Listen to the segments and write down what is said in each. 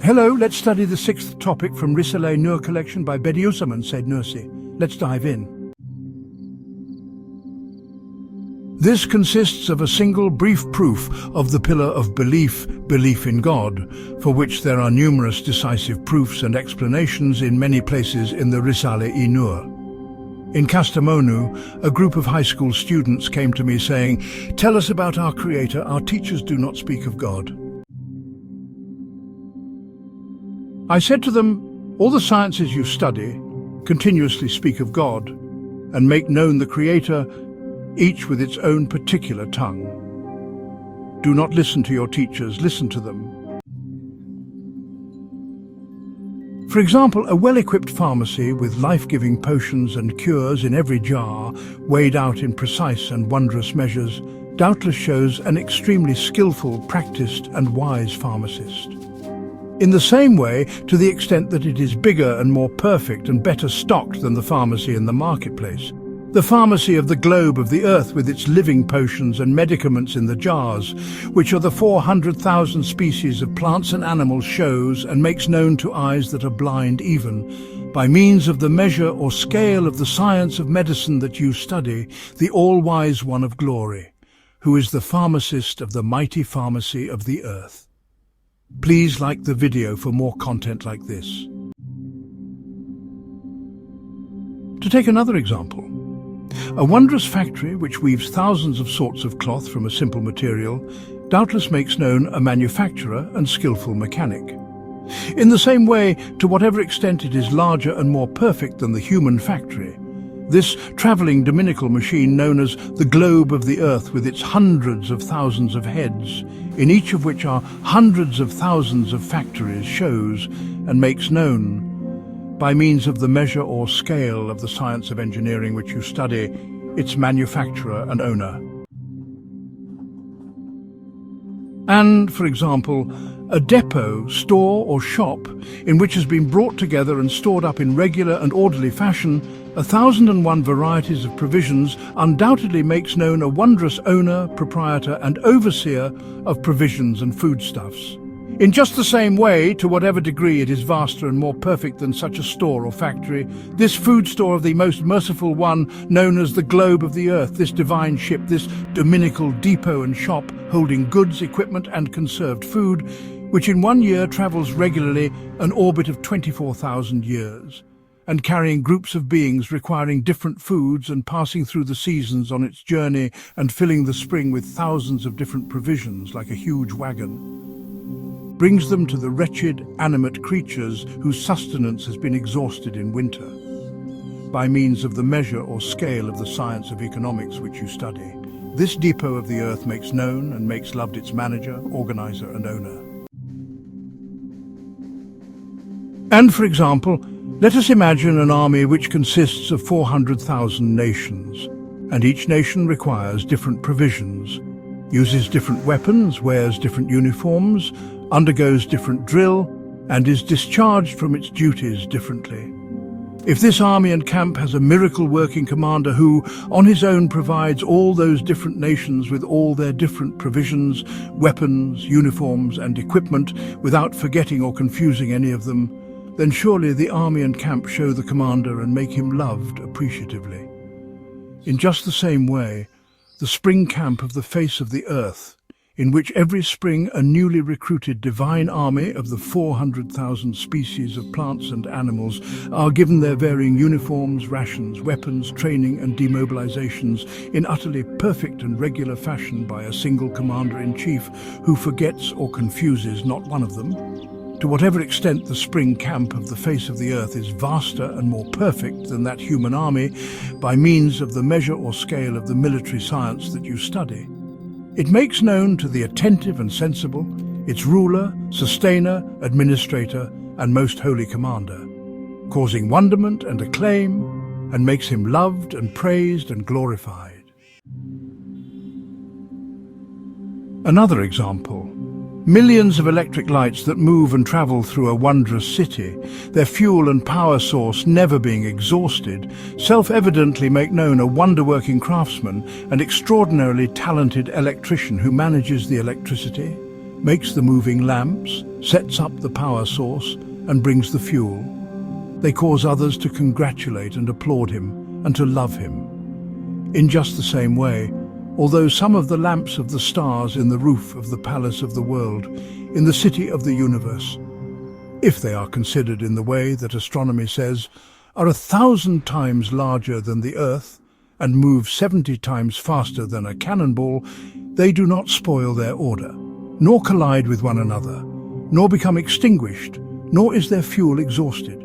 Hello, let's study the sixth topic from Risale-i Nur collection by Bediüzzaman Said Nursi. Let's dive in. This consists of a single brief proof of the pillar of belief in God, for which there are numerous decisive proofs and explanations in many places in the Risale-i Nur. In Kastamonu, a group of high school students came to me saying, "Tell us about our Creator, our teachers do not speak of God." I said to them, all the sciences you study continuously speak of God and make known the Creator, each with its own particular tongue. Do not listen to your teachers, listen to them. For example, a well-equipped pharmacy with life-giving potions and cures in every jar, weighed out in precise and wondrous measures, doubtless shows an extremely skillful, practiced and wise pharmacist. In the same way, to the extent that it is bigger and more perfect and better stocked than the pharmacy in the marketplace, the pharmacy of the globe of the earth with its living potions and medicaments in the jars, which are the 400,000 species of plants and animals, shows and makes known to eyes that are blind even, by means of the measure or scale of the science of medicine that you study, the all-wise one of glory, who is the pharmacist of the mighty pharmacy of the earth. Please like the video for more content like this. To take another example, a wondrous factory which weaves thousands of sorts of cloth from a simple material doubtless makes known a manufacturer and skillful mechanic. In the same way, to whatever extent it is larger and more perfect than the human factory, this travelling dominical machine known as the globe of the earth with its hundreds of thousands of heads, in each of which are hundreds of thousands of factories, shows and makes known, by means of the measure or scale of the science of engineering which you study, its manufacturer and owner. And, for example, a depot, store or shop in which has been brought together and stored up in regular and orderly fashion 1,001 varieties of provisions undoubtedly makes known a wondrous owner, proprietor and overseer of provisions and foodstuffs. In just the same way, to whatever degree it is vaster and more perfect than such a store or factory, this food store of the most merciful one, known as the globe of the earth, this divine ship, this dominical depot and shop holding goods, equipment and conserved food, which in 1 year travels regularly an orbit of 24,000 years, and carrying groups of beings requiring different foods and passing through the seasons on its journey and filling the spring with thousands of different provisions like a huge wagon, brings them to the wretched, animate creatures whose sustenance has been exhausted in winter, by means of the measure or scale of the science of economics which you study. This depot of the earth makes known and makes loved its manager, organizer and owner. And, for example, let us imagine an army which consists of 400,000 nations, and each nation requires different provisions, uses different weapons, wears different uniforms, undergoes different drill, and is discharged from its duties differently. If this army and camp has a miracle-working commander who, on his own, provides all those different nations with all their different provisions, weapons, uniforms and equipment, without forgetting or confusing any of them, then surely the army and camp show the commander and make him loved appreciatively. In just the same way, the spring camp of the face of the earth, in which every spring a newly recruited divine army of the 400,000 species of plants and animals are given their varying uniforms, rations, weapons, training and demobilizations in utterly perfect and regular fashion by a single commander-in-chief who forgets or confuses not one of them. To whatever extent the spring camp of the face of the earth is vaster and more perfect than that human army by means of the measure or scale of the military science that you study, it makes known to the attentive and sensible its ruler, sustainer, administrator and most holy commander, causing wonderment and acclaim, and makes him loved and praised and glorified. Another example. Millions of electric lights that move and travel through a wondrous city, their fuel and power source never being exhausted, self-evidently make known a wonder-working craftsman, an extraordinarily talented electrician who manages the electricity, makes the moving lamps, sets up the power source, and brings the fuel. They cause others to congratulate and applaud him, and to love him. In just the same way, although some of the lamps of the stars in the roof of the palace of the world, in the city of the universe, if they are considered in the way that astronomy says, are 1,000 times larger than the Earth and move 70 times faster than a cannonball, they do not spoil their order, nor collide with one another, nor become extinguished, nor is their fuel exhausted.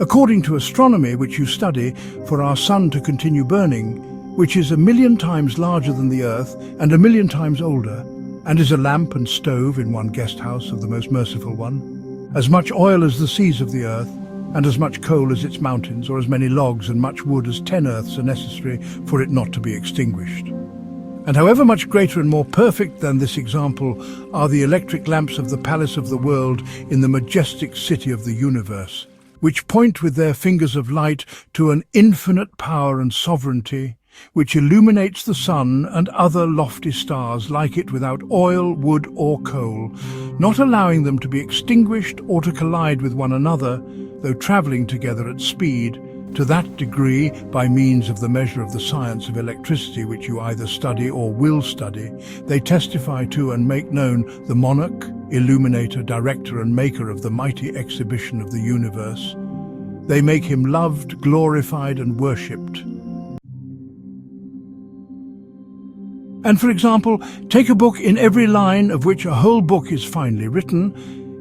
According to astronomy, which you study, for our sun to continue burning, which is 1,000,000 times larger than the Earth and 1,000,000 times older, and is a lamp and stove in one guest house of the most merciful one, as much oil as the seas of the earth, and as much coal as its mountains, or as many logs and much wood as 10 earths are necessary for it not to be extinguished. And however much greater and more perfect than this example are the electric lamps of the palace of the world in the majestic city of the universe, which point with their fingers of light to an infinite power and sovereignty, which illuminates the sun and other lofty stars like it without oil, wood or coal, not allowing them to be extinguished or to collide with one another, though travelling together at speed, to that degree, by means of the measure of the science of electricity which you either study or will study, they testify to and make known the monarch, illuminator, director and maker of the mighty exhibition of the universe. They make him loved, glorified and worshipped. And for example, take a book in every line of which a whole book is finely written,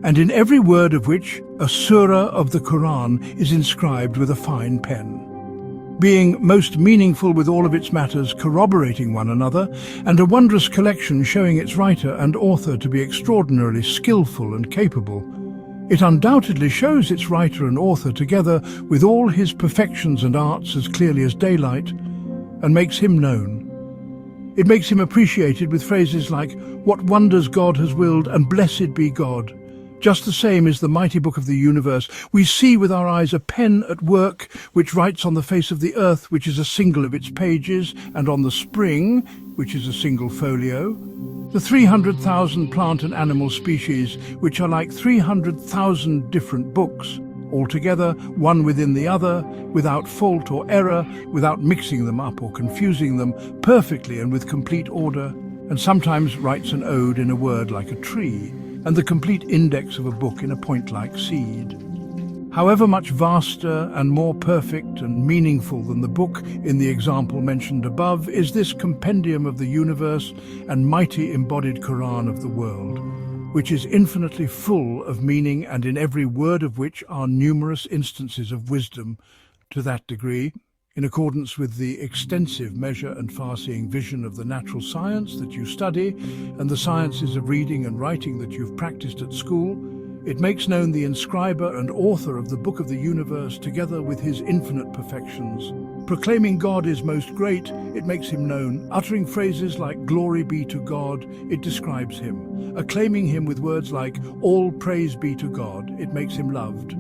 and in every word of which a surah of the Quran is inscribed with a fine pen, being most meaningful with all of its matters corroborating one another, and a wondrous collection showing its writer and author to be extraordinarily skillful and capable. It undoubtedly shows its writer and author together with all his perfections and arts as clearly as daylight, and makes him known. It makes him appreciated with phrases like, "What wonders God has willed, and blessed be God." Just the same is the mighty book of the universe. We see with our eyes a pen at work, which writes on the face of the earth, which is a single of its pages, and on the spring, which is a single folio. The 300,000 plant and animal species, which are like 300,000 different books, altogether one within the other, without fault or error, without mixing them up or confusing them, perfectly and with complete order, and sometimes writes an ode in a word like a tree, and the complete index of a book in a point-like seed. However much vaster and more perfect and meaningful than the book in the example mentioned above is this compendium of the universe and mighty embodied Quran of the world, which is infinitely full of meaning, and in every word of which are numerous instances of wisdom to that degree, in accordance with the extensive measure and far-seeing vision of the natural science that you study and the sciences of reading and writing that you've practiced at school. It makes known the inscriber and author of the book of the universe together with his infinite perfections. Proclaiming God is most great, it makes him known. Uttering phrases like "Glory be to God," it describes him. Acclaiming him with words like "All praise be to God," it makes him loved.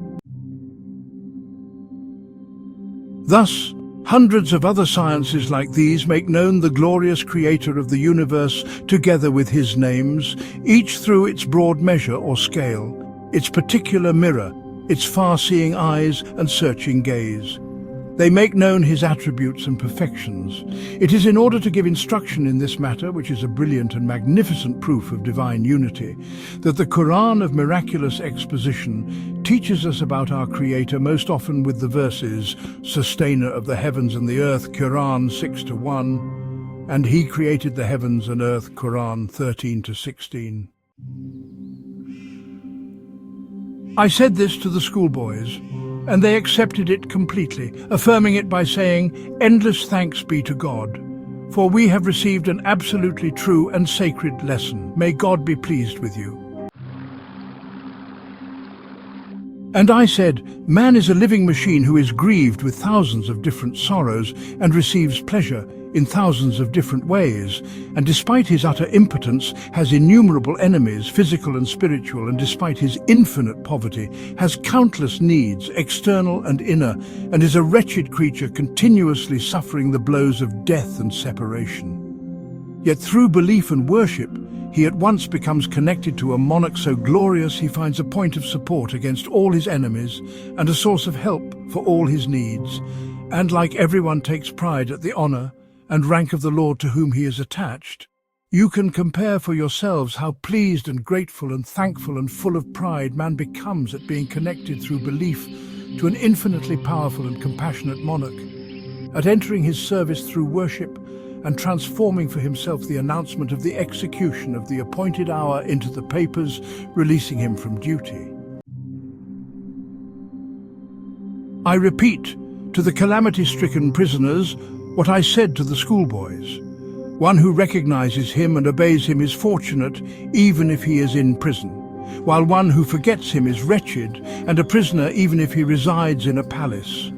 Thus, hundreds of other sciences like these make known the glorious creator of the universe together with his names, each through its broad measure or scale, its particular mirror, its far-seeing eyes and searching gaze. They make known his attributes and perfections. It is in order to give instruction in this matter, which is a brilliant and magnificent proof of divine unity, that the Quran of miraculous exposition teaches us about our Creator most often with the verses, "Sustainer of the heavens and the earth," Quran 6-1, and "He created the heavens and earth," Quran 13-16. I said this to the schoolboys, and they accepted it completely, affirming it by saying, "Endless thanks be to God, for we have received an absolutely true and sacred lesson. May God be pleased with you." And I said, "Man is a living machine who is grieved with thousands of different sorrows and receives pleasure in thousands of different ways, and despite his utter impotence has innumerable enemies, physical and spiritual, and despite his infinite poverty has countless needs, external and inner, and is a wretched creature continuously suffering the blows of death and separation. Yet through belief and worship, he at once becomes connected to a monarch so glorious he finds a point of support against all his enemies and a source of help for all his needs, and like everyone takes pride at the honor and rank of the Lord to whom he is attached. You can compare for yourselves how pleased and grateful and thankful and full of pride man becomes at being connected through belief to an infinitely powerful and compassionate monarch, at entering his service through worship and transforming for himself the announcement of the execution of the appointed hour into the papers, releasing him from duty. I repeat to the calamity-stricken prisoners what I said to the schoolboys. One who recognizes him and obeys him is fortunate, even if he is in prison, while one who forgets him is wretched and a prisoner even if he resides in a palace.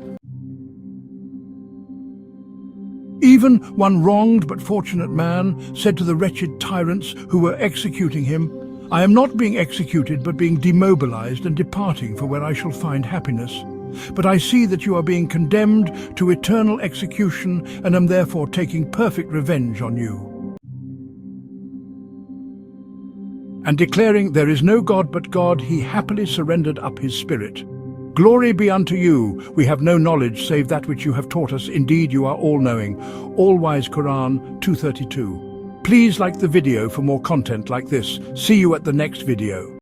Even one wronged but fortunate man said to the wretched tyrants who were executing him, "I am not being executed but being demobilized and departing for where I shall find happiness. But I see that you are being condemned to eternal execution and am therefore taking perfect revenge on you." And declaring there is no God but God, he happily surrendered up his spirit. Glory be unto you. We have no knowledge save that which you have taught us. Indeed, you are all-knowing. All-wise Quran 232. Please like the video for more content like this. See you at the next video.